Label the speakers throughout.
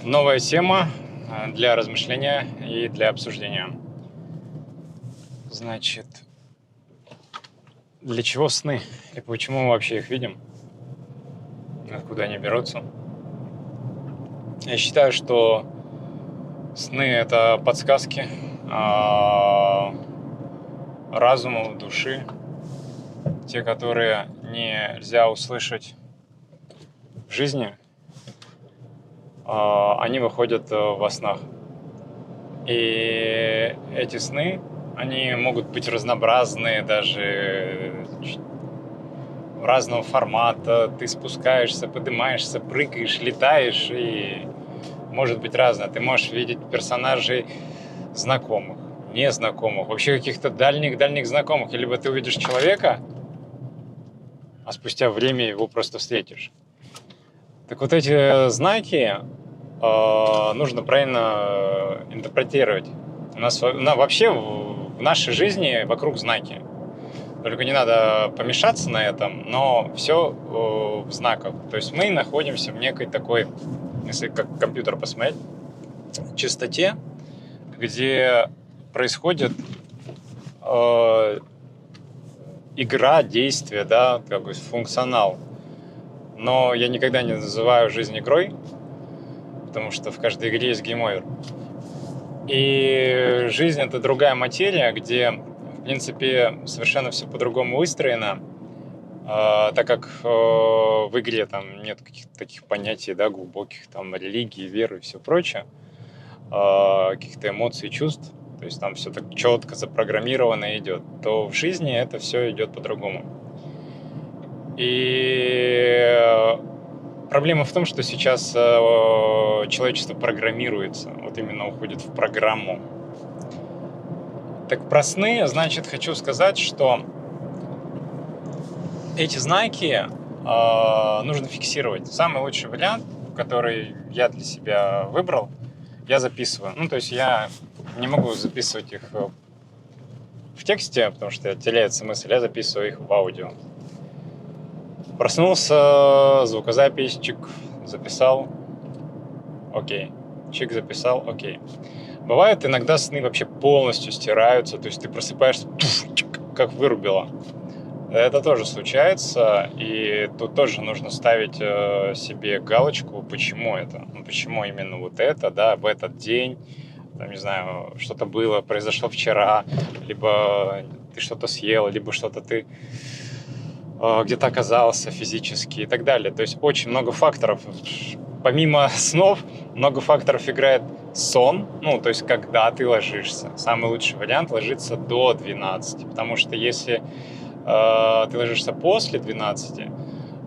Speaker 1: Новая тема для размышления и для обсуждения. Значит, для чего сны и почему мы вообще их видим? Откуда они берутся? Я считаю, что сны — это подсказки разуму, души, те, которые нельзя услышать в жизни, они выходят во снах. И эти сны, они могут быть разнообразные, даже разного формата. Ты спускаешься, поднимаешься, прыгаешь, летаешь, и может быть разное. Ты можешь видеть персонажей знакомых, незнакомых, вообще каких-то дальних знакомых. Либо ты увидишь человека, а спустя время его просто встретишь. Так вот эти знаки нужно правильно интерпретировать. У нас вообще в нашей жизни вокруг знаки. Только не надо помешаться на этом, но все в знаках. То есть мы находимся в некой такой, если как компьютер посмотреть, частоте, где происходит игра, действие, да, как бы функционал. Но я никогда не называю жизнь игрой, потому что в каждой игре есть гейм-овер. И жизнь — это другая материя, где, в принципе, совершенно все по-другому выстроено, так как в игре там нет каких-то таких понятий, да, глубоких, там, религии, веры и все прочее, каких-то эмоций, чувств, то есть там все так четко запрограммировано идет, то в жизни это все идет по-другому. И проблема в том, что сейчас человечество программируется, вот именно уходит в программу. Так про сны, значит, хочу сказать, что эти знаки нужно фиксировать. Самый лучший вариант, который я для себя выбрал, я записываю. Ну, то есть я не могу записывать их в тексте, потому что теряет смысл, я записываю их в аудио. Проснулся, звукозапись, чик, записал, окей. Чик, записал, окей. Бывает, иногда сны вообще полностью стираются, то есть ты просыпаешься, как вырубило. Это тоже случается, и тут тоже нужно ставить себе галочку, почему это. Ну, почему именно вот это, да, в этот день, там, не знаю, что-то было, произошло вчера, либо ты что-то съел, либо что-то ты где-то оказался физически и так далее. То есть очень много факторов. Помимо снов, много факторов играет сон, ну, то есть когда ты ложишься. Самый лучший вариант — ложиться до 12, потому что если ты ложишься после 12,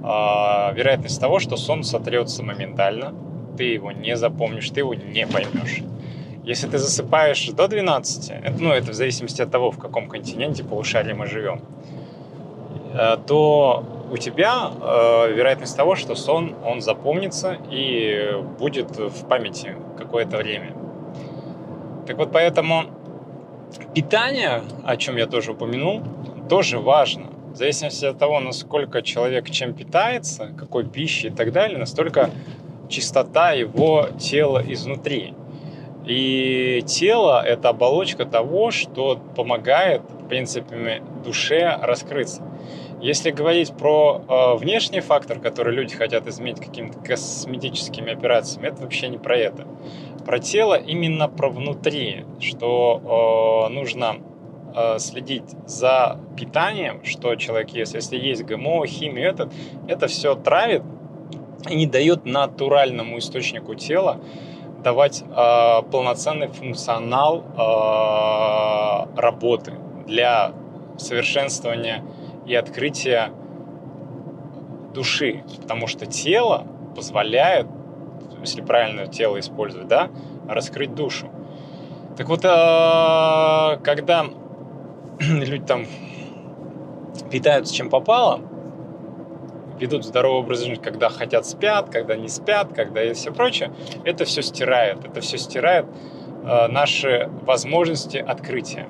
Speaker 1: вероятность того, что сон сотрется моментально, ты его не запомнишь, ты его не поймешь. Если ты засыпаешь до 12, это в зависимости от того, в каком континенте, полушарии мы живем, то у тебя вероятность того, что сон, он запомнится и будет в памяти какое-то время. Так вот, поэтому питание, о чем я тоже упомянул, тоже важно. В зависимости от того, насколько человек чем питается, какой пищей и так далее, настолько чистота его тела изнутри. И тело — это оболочка того, что помогает, в принципе, душе раскрыться. Если говорить про внешний фактор, который люди хотят изменить какими-то косметическими операциями, это вообще не про это. Про тело именно про внутри, что нужно следить за питанием, что человек ест. Если есть ГМО, химию, это все травит и не дает натуральному источнику тела давать полноценный функционал работы для совершенствования и открытия души, потому что тело позволяет, если правильно тело использовать, да, раскрыть душу. Так вот, когда люди там питаются чем попало, ведут здоровый образ жизни, когда хотят спят, когда не спят, когда и все прочее, это все стирает наши возможности открытия.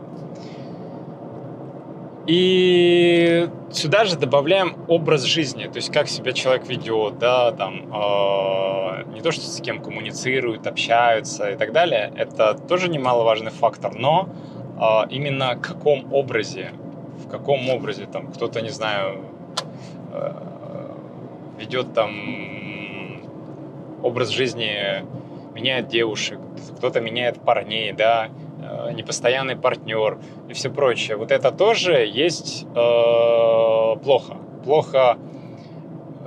Speaker 1: И сюда же добавляем образ жизни, то есть как себя человек ведет, да, там, не то, что с кем коммуницируют, общаются и так далее, это тоже немаловажный фактор, но именно в каком образе, там, кто-то, не знаю, ведет там образ жизни, меняет девушек, кто-то меняет парней, да, непостоянный партнер и все прочее. Вот это тоже есть плохо. Плохо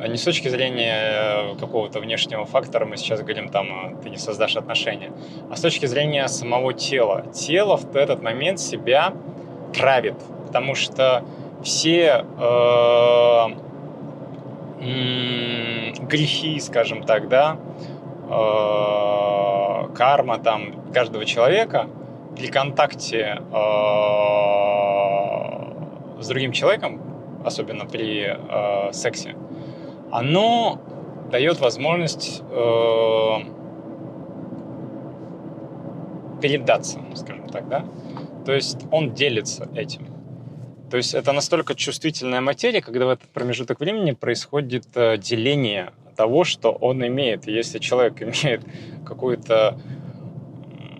Speaker 1: не с точки зрения какого-то внешнего фактора, мы сейчас говорим, там, ты не создашь отношения, а с точки зрения самого тела. Тело в этот момент себя травит, потому что все грехи, скажем так, да, карма там каждого человека при контакте с другим человеком, особенно при сексе, оно дает возможность передаться, скажем так, да? То есть он делится этим. То есть это настолько чувствительная материя, когда в этот промежуток времени происходит деление того, что он имеет. И если человек имеет какую-то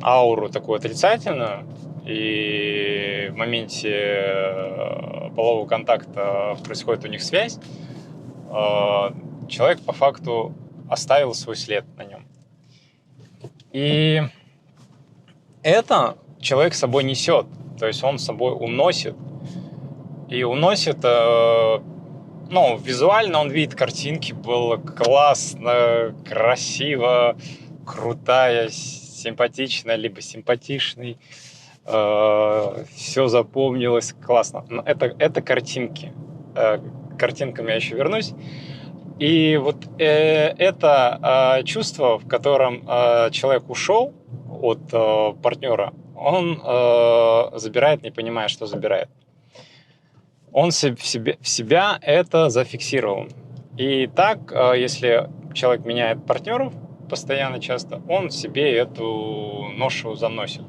Speaker 1: ауру такую отрицательную, и в моменте полового контакта происходит у них связь, человек по факту оставил свой след на нем. И это человек с собой несет, то есть он с собой уносит. И уносит, ну, визуально он видит картинки, было классно, красиво, крутая, симпатичная, либо симпатичный. Все запомнилось, классно. Но это картинки. К картинкам я еще вернусь. И вот это чувство, в котором человек ушел от партнера, он забирает, не понимая, что забирает. Он в себя это зафиксировал. И так, если человек меняет партнеров постоянно, часто, он в себе эту ношу заносит.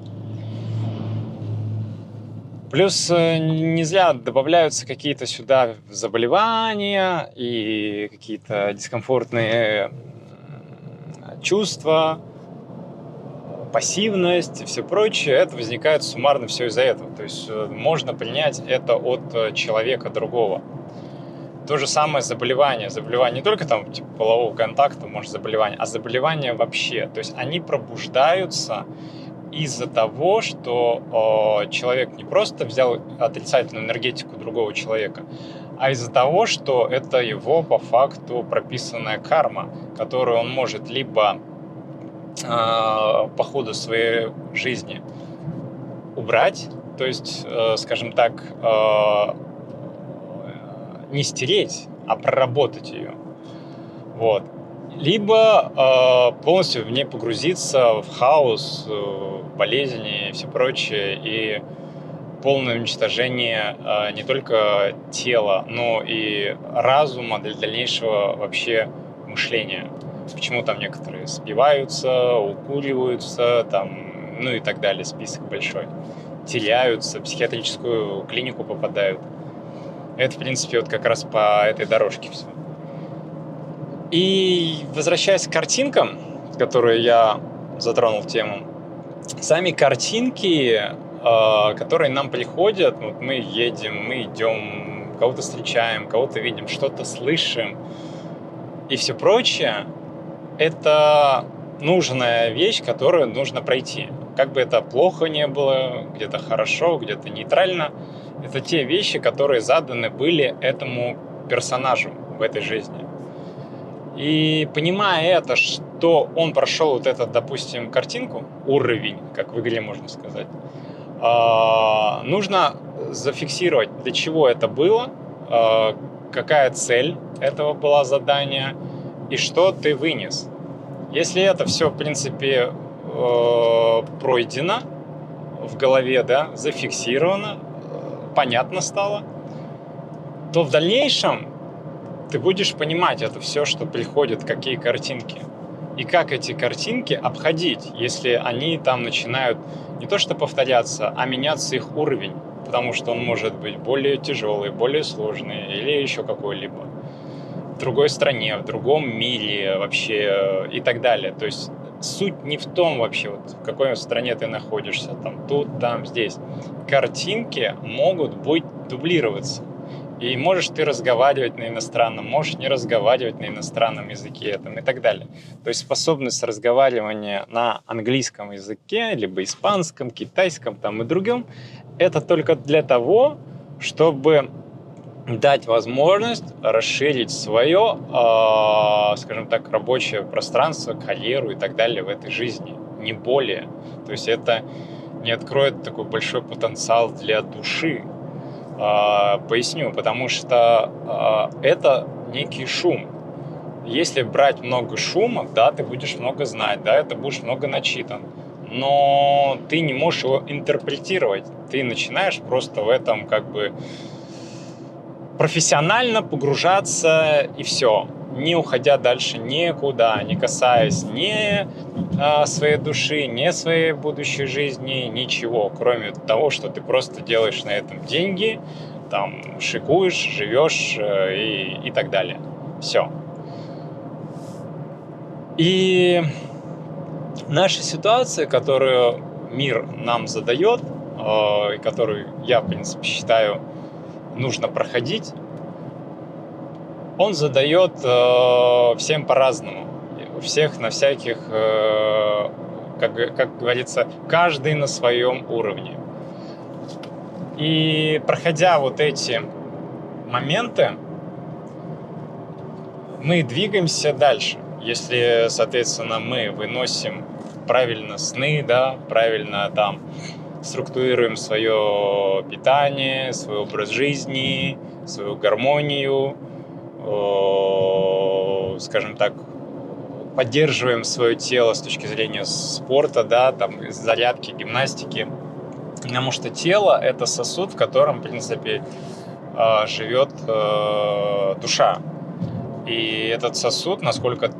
Speaker 1: Плюс не зря добавляются какие-то сюда заболевания и какие-то дискомфортные чувства, пассивность и все прочее. Это возникает суммарно все из-за этого. То есть можно принять это от человека другого. То же самое заболевание. Заболевание не только там типа полового контакта, может заболевание, а заболевания вообще. То есть они пробуждаются из-за того, что человек не просто взял отрицательную энергетику другого человека, а из-за того, что это его по факту прописанная карма, которую он может либо по ходу своей жизни убрать, то есть, скажем так, не стереть, а проработать ее. Вот. Либо полностью в ней погрузиться в хаос, болезни и все прочее, и полное уничтожение не только тела, но и разума для дальнейшего вообще мышления. Почему там некоторые спиваются, укуриваются, там, ну и так далее, список большой. Теряются, в психиатрическую клинику попадают. Это, в принципе, вот как раз по этой дорожке все. И возвращаясь к картинкам, которые я затронул в тему, сами картинки, которые нам приходят, вот мы едем, мы идем, кого-то встречаем, кого-то видим, что-то слышим и все прочее, это нужная вещь, которую нужно пройти. Как бы это плохо не было, где-то хорошо, где-то нейтрально, это те вещи, которые заданы были этому персонажу в этой жизни. И понимая это, что он прошел вот этот, допустим, картинку, уровень, как в игре можно сказать, нужно зафиксировать, для чего это было, какая цель этого была задания и что ты вынес. Если это все, в принципе, пройдено в голове, да, зафиксировано, понятно стало, то в дальнейшем ты будешь понимать это все, что приходит, какие картинки. И как эти картинки обходить, если они там начинают не то что повторяться, а меняться их уровень. потому что он может быть более тяжелый, более сложный или еще какой-либо. В другой стране, в другом мире вообще и так далее. То есть суть не в том вообще, вот, в какой стране ты находишься, там, тут, там, здесь. Картинки могут быть дублироваться. И можешь ты разговаривать на иностранном, можешь не разговаривать на иностранном языке там, и так далее. То есть способность разговаривания на английском языке, либо испанском, китайском там, и другом, это только для того, чтобы дать возможность расширить свое, скажем так, рабочее пространство, карьеру и так далее в этой жизни, не более. То есть это не откроет такой большой потенциал для души. Поясню, потому что это некий шум. Если брать много шума, да, ты будешь много знать, да, ты будешь много начитан, но ты не можешь его интерпретировать. Ты начинаешь просто в этом как бы профессионально погружаться и все, не уходя дальше никуда, не касаясь ни своей души, ни своей будущей жизни, ничего, кроме того, что ты просто делаешь на этом деньги, там, шикуешь, живешь и так далее. Все. И наша ситуация, которую мир нам задает, и которую я, в принципе, считаю, нужно проходить, он задает всем по-разному. У всех на всяких, как говорится, каждый на своем уровне. И проходя вот эти моменты, мы двигаемся дальше. Если, соответственно, мы выносим правильно сны, да, правильно там структурируем свое питание, свой образ жизни, свою гармонию, скажем так, поддерживаем свое тело с точки зрения спорта, да, там, зарядки, гимнастики. Потому что тело – это сосуд, в котором, в принципе, живет душа. И этот сосуд, насколько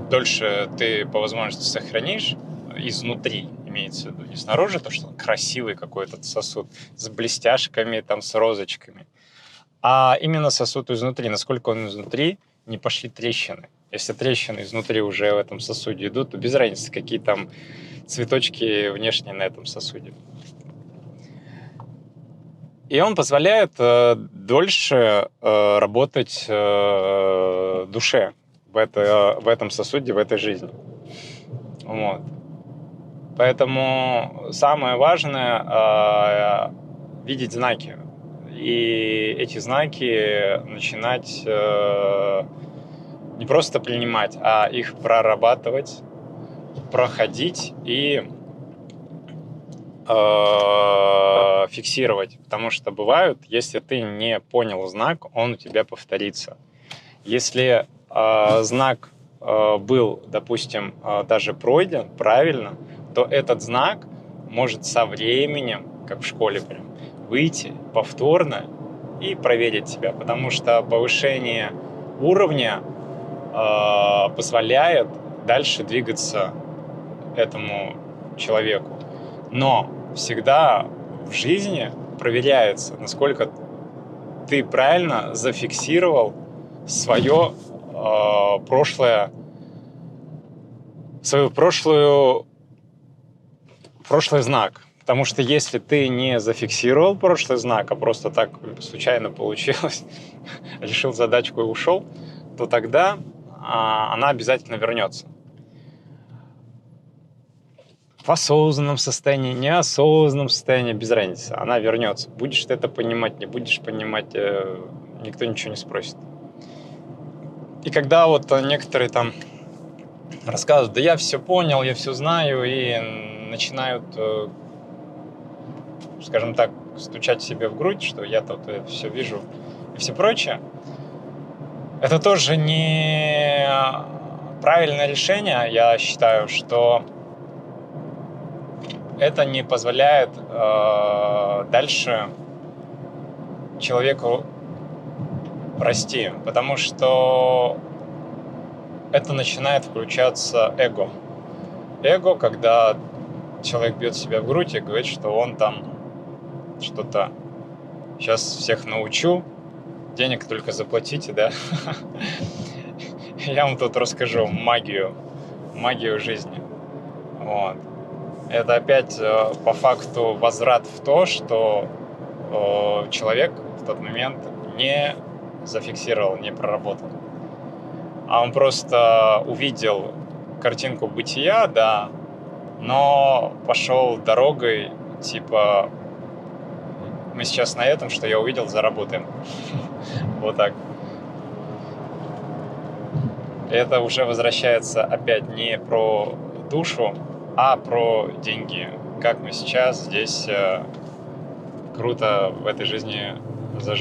Speaker 1: дольше ты по возможности сохранишь изнутри, имеется в виду, не снаружи, то, что он красивый какой-то сосуд с блестяшками, там, с розочками, а именно сосуд изнутри, насколько он изнутри, не пошли трещины. Если трещины изнутри уже в этом сосуде идут, то без разницы, какие там цветочки внешние на этом сосуде. И он позволяет дольше работать душе в этом сосуде, в этой жизни. Вот. Поэтому самое важное видеть знаки. И эти знаки начинать не просто принимать, а их прорабатывать, проходить и фиксировать. Потому что бывают, если ты не понял знак, он у тебя повторится. Если знак был, допустим, даже пройден правильно, то этот знак может со временем, как в школе прям, выйти повторно и проверить себя, потому что повышение уровня позволяет дальше двигаться этому человеку. Но всегда в жизни проверяется, насколько ты правильно зафиксировал свое прошлое, прошлый знак. Потому что если ты не зафиксировал прошлый знак, а просто так случайно получилось, решил задачку и ушел, то тогда она обязательно вернется. В осознанном состоянии, неосознанном состоянии, без разницы, она вернется. Будешь ты это понимать, не будешь понимать, никто ничего не спросит. И когда вот некоторые там рассказывают, да я все понял, я все знаю, и начинают, скажем так, стучать себе в грудь, что я тут все вижу и все прочее, это тоже не правильное решение. Я считаю, что это не позволяет дальше человеку расти, потому что это начинает включаться эго. Эго, когда человек бьет себя в грудь и говорит, что он там что-то сейчас всех научу, денег только заплатите, да. Я вам тут расскажу магию жизни. Вот. Это опять по факту возврат в то, что человек в тот момент не зафиксировал, не проработал. А он просто увидел картинку бытия, да, но пошел дорогой, типа, мы сейчас на этом, что я увидел, заработаем. Вот так. Это уже возвращается опять не про душу, а про деньги. Как мы сейчас здесь круто в этой жизни зажили.